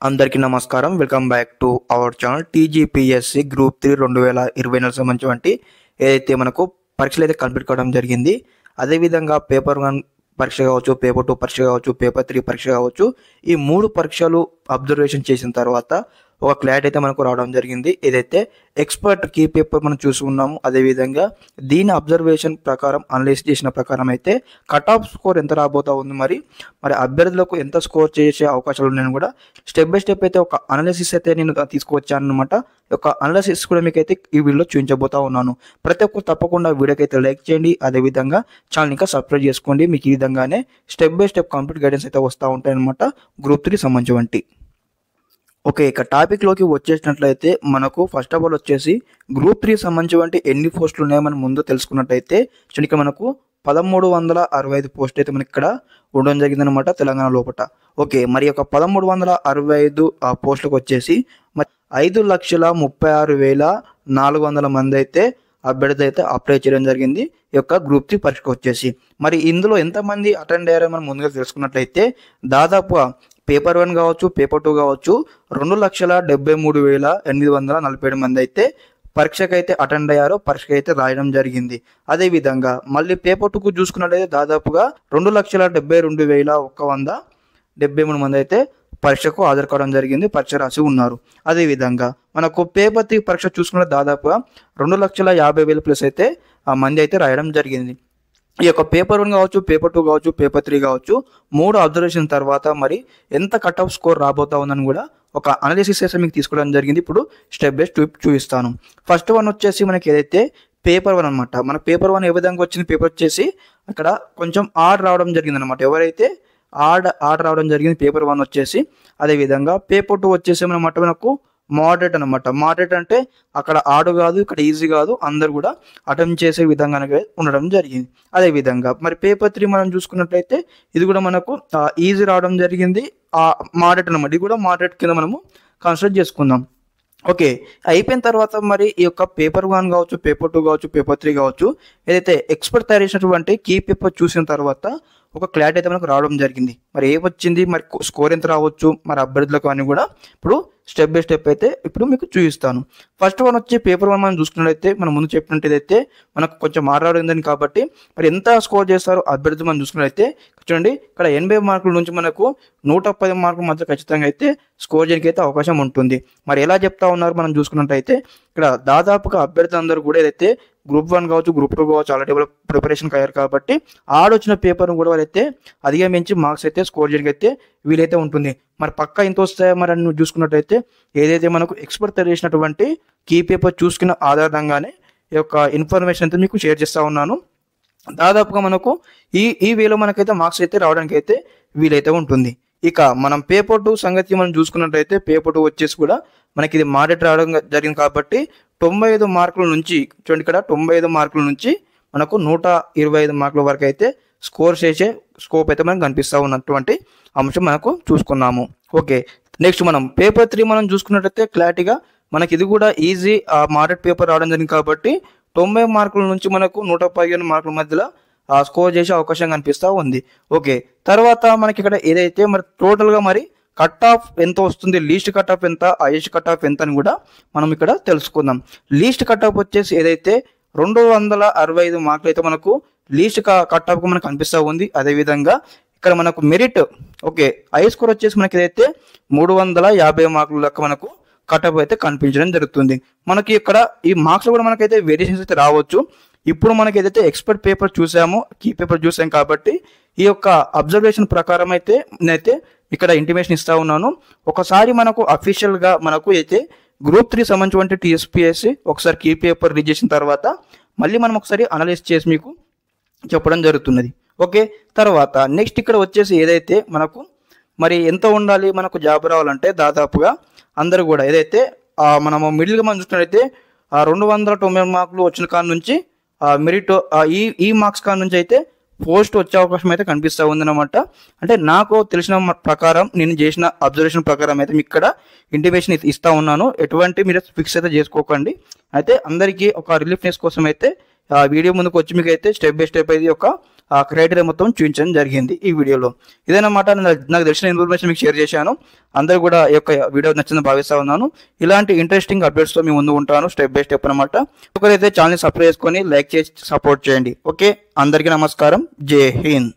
అందరికీ నమస్కారం. Welcome back to our channel. TGPSC group 3 2020 సంబంధించి ఏదైతే మనకు పరీక్షలు అయితే కంప్లీట్ కావడం జరిగింది. అదేవిధంగా పేపర్ 1 పరీక్ష కావచ్చు, పేపర్ 2 పరీక్ష కావచ్చు, పేపర్ 3 పరీక్ష కావచ్చు, ఈ 3 పరీక్షలు అబ్జర్వేషన్ చేసిన తర్వాత ఒక క్లారిటీ అయితే మనకు రావడం జరిగింది. ఏదైతే ఎక్స్పర్ట్ కీ పేపర్ మనం చూసుకున్నాము. అదేవిధంగా దీని అబ్జర్వేషన్ ప్రకారం అనలైజ్ చేసిన ప్రకారం అయితే కట్ ఆఫ్ స్కోర్ ఎంత రాబోతా ఉంది, మరి అభ్యర్థులకు ఎంత స్కోర్ చేసే అవకాశాలు ఉన్నాయని కూడా స్టెప్ బై స్టెప్ అయితే ఒక అనాలిసిస్ అయితే నేను తీసుకువచ్చాను అనమాట. ఒక అనాలిసిస్ కూడా మీకు అయితే ఈ వీడియోలో చూపించబోతా ఉన్నాను. ప్రతి ఒక్కరు తప్పకుండా వీడియోకి అయితే లైక్ చేయండి. అదేవిధంగా ఛానల్ ఇంకా సబ్స్క్రైబ్ చేసుకోండి. మీకు ఈ విధంగానే step by step complete guidance అయితే వస్తూ ఉంటాయి అనమాట గ్రూప్ 3 సంబంధించి. ఓకే, ఇక టాపిక్లోకి వచ్చేసినట్లయితే మనకు ఫస్ట్ ఆఫ్ ఆల్ వచ్చేసి గ్రూప్ 3 సంబంధించి ఎన్ని పోస్టులు ఉన్నాయో మనం ముందు తెలుసుకున్నట్టయితే ఇక్కడ మనకు 1365 పోస్టులు అయితే మనకి ఇక్కడ ఉండడం జరిగిందనమాట తెలంగాణ లోపల. ఓకే, మరి యొక్క 1365 పోస్టులకు వచ్చేసి మరి 5,36,400 మంది అయితే అభ్యర్థులు అయితే అప్లై చేయడం జరిగింది ఈ యొక్క గ్రూప్ 3 పరీక్షకు వచ్చేసి. మరి ఇందులో ఎంతమంది అటెండ్ అయ్యారో మనం ముందుగా తెలుసుకున్నట్లయితే దాదాపుగా పేపర్ 1 కావచ్చు, పేపర్ 2 కావచ్చు 2,73,847 మంది అయితే పరీక్షకు అయితే అటెండ్ అయ్యారో, పరీక్షకు అయితే రాయడం జరిగింది. అదేవిధంగా మళ్ళీ పేపర్ 2కు చూసుకున్నట్లయితే దాదాపుగా 2,72,173 మంది అయితే పరీక్షకు హాజరు కావడం జరిగింది, పరీక్ష రాసి ఉన్నారు. అదేవిధంగా మనకు పేపర్ 3 పరీక్ష చూసుకున్న దాదాపుగా 2,50,000 ప్లస్ అయితే మంది అయితే రాయడం జరిగింది. ఈ యొక్క పేపర్ 1 కావచ్చు, పేపర్ 2 కావచ్చు, పేపర్ 3 కావచ్చు 3 అబ్జర్వేషన్ తర్వాత మరి ఎంత కట్ ఆఫ్ స్కోర్ రాబోతా ఉందని కూడా ఒక అనాలిసిస్ అయితే మీకు తీసుకోవడం జరిగింది. ఇప్పుడు స్టెప్ బై స్టెప్ చూపిస్తాను. ఫస్ట్ వన్ వచ్చేసి మనకి ఏదైతే పేపర్ 1 అనమాట. మన పేపర్ 1 ఏ విధంగా వచ్చింది, పేపర్ వచ్చేసి అక్కడ కొంచెం ఆర్డర్ రావడం జరిగింది అనమాట. ఎవరైతే ఆర్డర్ రావడం జరిగింది పేపర్ 1 వచ్చేసి. అదేవిధంగా పేపర్ 2 వచ్చేసి అనమాట మనకు మోడరేట్ అనమాట. మోడరేట్ అంటే అక్కడ ఆడు కాదు, ఇక్కడ ఈజీ కాదు, అందరు కూడా అటెంప్ట్ చేసే విధంగా ఉండడం జరిగింది. అదేవిధంగా మరి పేపర్ 3 మనం చూసుకున్నట్లయితే ఇది కూడా మనకు ఈజీ రావడం జరిగింది, మోడరేట్ అనమాట. ఇది కూడా మోడరేట్ కింద మనము కన్సిడర్ చేసుకుందాం. ఓకే, అయిపోయిన తర్వాత మరి ఈ యొక్క పేపర్ 1 కావచ్చు, పేపర్ 2 కావచ్చు, పేపర్ 3 కావచ్చు ఏదైతే ఎక్స్పర్ట్ తయారు చేసినటువంటి కీ పేపర్ చూసిన తర్వాత ఒక క్లారిటీ అయితే మనకు రావడం జరిగింది. మరి ఏమొచ్చింది, మరి స్కోర్ ఎంత రావచ్చు, మరి అభ్యర్థులకు అని కూడా ఇప్పుడు స్టెప్ బై స్టెప్ అయితే ఇప్పుడు మీకు చూపిస్తాను. ఫస్ట్ వన్ వచ్చి పేపర్ 1 మనం చూసుకున్నట్లయితే మనం ముందు చెప్పినట్టు ఏదైతే మనకు కొంచెం మాట్లాడిందని కాబట్టి మరి ఎంత స్కోర్ చేస్తారో అభ్యర్థులు మనం చూసుకున్నట్లయితే చూడండి, ఇక్కడ 80 మార్కుల నుంచి మనకు 110 మార్కుల మధ్య ఖచ్చితంగా అయితే స్కోర్ చేయడానికి అయితే అవకాశం ఉంటుంది. మరి ఎలా చెప్తా ఉన్నారు మనం చూసుకున్నట్టయితే ఇక్కడ దాదాపుగా అభ్యర్థులందరూ కూడా ఏదైతే గ్రూప్ 1 కావచ్చు, గ్రూప్ 2 కావచ్చు ఆల్రెడీ ప్రిపరేషన్కి అయ్యారు కాబట్టి ఆడొచ్చిన పేపర్ను కూడా వాళ్ళైతే అధిగమించి మార్క్స్ అయితే స్కోర్ చేయడానికి అయితే వీలైతే ఉంటుంది. మరి పక్క ఎంత వస్తాయో మరి నువ్వు చూసుకున్నట్టయితే ఏదైతే మనకు ఎక్స్పర్ట్ తయారు చేసినటువంటి కీ పేపర్ చూసుకున్న ఆధారంగానే ఈ యొక్క ఇన్ఫర్మేషన్ అయితే మీకు షేర్ చేస్తూ ఉన్నాను. దాదాపుగా మనకు ఈ వేలో మనకైతే మార్క్స్ అయితే రావడానికి అయితే వీలైతే ఉంటుంది. ఇక మనం పేపర్ 2 సంగతి మనం చూసుకున్నట్టయితే పేపర్ 2 వచ్చేసి కూడా మనకి ఇది మోడరేట్ రావడం జరిగింది కాబట్టి 95 మార్కుల నుంచి చూడండి, ఇక్కడ 95 మార్కుల నుంచి మనకు 125 మార్కుల వరకు అయితే స్కోర్ చేసే స్కోప్ అయితే మనకు కనిపిస్తూ ఉన్నటువంటి అంశం మనకు చూసుకున్నాము. ఓకే, నెక్స్ట్ మనం పేపర్ 3 మనం చూసుకున్నట్టయితే క్లారిటీగా మనకి ఇది కూడా ఈజీ మోడరేట్ పేపర్ రావడం జరిగింది కాబట్టి 90 మార్కుల నుంచి మనకు 115 మార్కుల మధ్యలో స్కోర్ చేసే అవకాశం కనిపిస్తూ ఉంది. ఓకే, తర్వాత మనకి ఇక్కడ ఏదైతే మరి టోటల్గా మరి కట్ ఆఫ్ ఎంత వస్తుంది, లీస్ట్ కట్ ఆఫ్ ఎంత, హైయెస్ట్ కట్ ఆఫ్ ఎంత అని కూడా మనం ఇక్కడ తెలుసుకుందాం. లీస్ట్ కట్ ఆఫ్ వచ్చేసి ఏదైతే 265 మార్కులు అయితే మనకు లీస్ట్ కట్ ఆఫ్ మనకు కనిపిస్తూ ఉంది. అదేవిధంగా ఇక్కడ మనకు మెరిట్ ఓకే హై స్కోర్ వచ్చేసి మనకి ఏదైతే 350 మార్కుల లెక్క మనకు కట్ ఆఫ్ అయితే కనిపించడం జరుగుతుంది. మనకి ఇక్కడ ఈ మార్క్స్ కూడా మనకైతే వేరియేషన్స్ అయితే రావచ్చు. ఇప్పుడు మనకి ఏదైతే ఎక్స్పర్ట్ పేపర్ చూసామో, కీ పేపర్ చూసాం కాబట్టి ఈ యొక్క అబ్జర్వేషన్ ప్రకారం అయితే నేనైతే ఇక్కడ ఇంటిమేషన్ ఇస్తా ఉన్నాను. ఒకసారి మనకు అఫీషియల్గా మనకు అయితే గ్రూప్ 3 సంబంధించిన టీఎస్పీఎస్సీ ఒకసారి కీ పేపర్ రిలీజ్ చేసిన తర్వాత మళ్ళీ మనం ఒకసారి అనలైజ్ చేసి మీకు చెప్పడం జరుగుతున్నది. ఓకే, తర్వాత నెక్స్ట్ ఇక్కడ వచ్చేసి ఏదైతే మనకు మరి ఎంత ఉండాలి మనకు జాబ్ రావాలంటే దాదాపుగా అందరూ కూడా ఏదైతే మనము మిడిల్గా మనం చూసినట్లయితే 290 మార్కులు వచ్చిన కాడ నుంచి మెరిట్ ఈ మార్క్స్ కాడ నుంచి అయితే పోస్ట్ వచ్చే అవకాశం అయితే కనిపిస్తూ ఉందన్నమాట. అంటే నాకు తెలిసిన ప్రకారం నేను చేసిన అబ్జర్వేషన్ ప్రకారం అయితే మీకు ఇక్కడ ఇంటిమేషన్ ఇస్తూ ఉన్నాను. ఎటువంటి మీరు ఫిక్స్ అయితే చేసుకోకండి. అయితే అందరికీ ఒక రిలీఫ్నెస్ కోసం అయితే వీడియో ముందుకు వచ్చి మీకు అయితే స్టెప్ బై స్టెప్ అయితే ఒక ఆ క్రైటీరియా మొత్తం చూపించడం జరిగింది ఈ వీడియోలో. ఇదన్నమాట నాకు తెలిసిన ఇన్ఫర్మేషన్ మీకు షేర్ చేశాను. అందరూ కూడా ఈ యొక్క వీడియో నచ్చిందని భావిస్తా ఉన్నాను. ఇలాంటి ఇంట్రెస్టింగ్ అప్డేట్స్తో మీ ముందు ఉంటాను స్టెప్ బై స్టెప్ అనమాట. ఒకరైతే ఛానల్ని సబ్స్క్రైబ్ చేసుకొని లైక్ చేసి సపోర్ట్ చేయండి. ఓకే, అందరికీ నమస్కారం. జై హింద్.